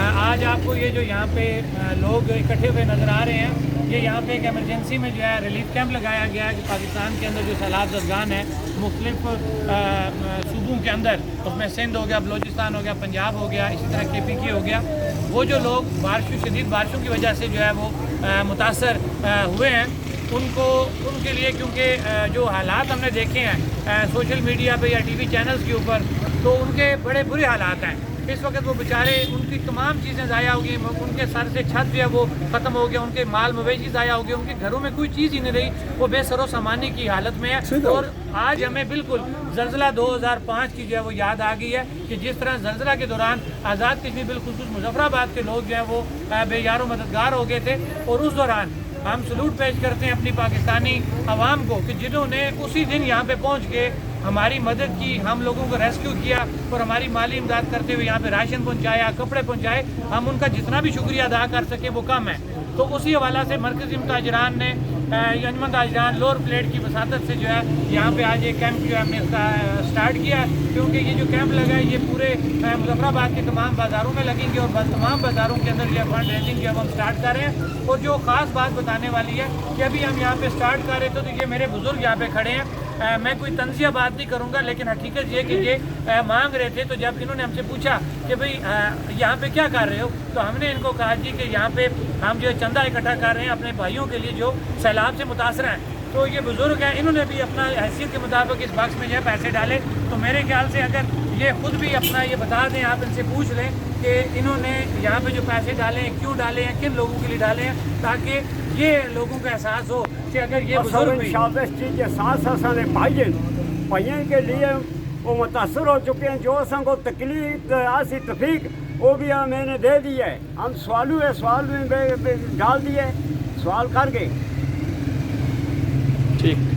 आज आपको ये जो यहाँ पे लोग इकट्ठे हुए नज़र आ रहे हैं, ये यहाँ पे एक एमरजेंसी में जो है रिलीफ कैंप लगाया गया है कि पाकिस्तान के अंदर जो सैलाब ज़दगान है मुख्तलिफ सूबों के अंदर, उसमें सिंध हो गया, बलूचिस्तान हो गया, पंजाब हो गया, इसी तरह KPK हो गया, वो जो लोग शदीद बारिशों की वजह से जो है वो मुतासर हुए हैं, उनके लिए, क्योंकि जो हालात हमने देखे हैं सोशल मीडिया पे या TV चैनल्स के ऊपर, तो उनके बड़े बुरे हालात हैं। इस वक्त वो बेचारे, उनकी तमाम चीज़ें ज़ाया हो गई, उनके सर से छत जो है वो ख़त्म हो गया, उनके माल मवेशी ज़ाया हो गए, उनके घरों में कोई चीज़ ही नहीं रही, वो बेसरो सामानी की हालत में है। और आज हमें बिल्कुल ज़लज़ला 2005 की जो है वो याद आ गई है कि जिस तरह ज़लज़ला के दौरान आज़ाद कश्मीर बिलखुसूस मुजफ्फराबाद के लोग जो है वो बेयारो मददगार हो गए थे, और उस दौरान हम सलूट पेश करते हैं अपनी पाकिस्तानी अवाम को कि जिन्होंने उसी दिन यहाँ पे पहुँच के हमारी मदद की, हम लोगों को रेस्क्यू किया और हमारी माली इमदाद करते हुए यहाँ पे राशन पहुँचाया, कपड़े पहुँचाए। हम उनका जितना भी शुक्रिया अदा कर सके वो कम है। तो उसी हवाला से मरकज़ी मुताजरान ने अंजुमन ताजरान लोअर प्लेट की वसादत से जो है यहाँ पे आज एक कैंप जो है हमने स्टार्ट किया है, क्योंकि ये जो कैंप लगा है ये पूरे मुजफ्फराबाद के तमाम बाज़ारों में लगेंगे और तमाम बाज़ारों के अंदर जो फंड रेजिंग जो है हम स्टार्ट कर रहे हैं। और जो ख़ास बात बताने वाली है कि अभी हम यहाँ पे स्टार्ट कर रहे थे तो ये मेरे बुज़ुर्ग यहाँ पे खड़े हैं, मैं कोई तंज़िया बात नहीं करूँगा, लेकिन हकीकत ये कि ये मांग रहे थे, तो जब इन्होंने हमसे पूछा कि भाई यहाँ पे क्या कर रहे हो, तो हमने इनको कहा जी कि यहाँ पे हम जो है चंदा इकट्ठा कर रहे हैं अपने भाइयों के लिए जो सैलाब से मुतासर हैं। तो ये बुज़ुर्ग हैं, इन्होंने भी अपना हैसियत के मुताबिक इस बक्स में जो है पैसे डाले। तो मेरे ख्याल से अगर ये खुद भी अपना ये बता दें, आप इनसे पूछ लें कि इन्होंने यहाँ पे जो पैसे डाले हैं क्यों डाले हैं, किन लोगों के लिए डाले हैं, ताकि ये लोगों को एहसास हो कि अगर ये बुजुर्ग भी चीज़ के साथ असाने भाइयों के लिए वो मुतासर हो चुके हैं, जो को तकलीफ आसी तफीक वो भी मैंने दे दी है। हम सवाल में डाल दिए, सवाल कर गए। ठीक।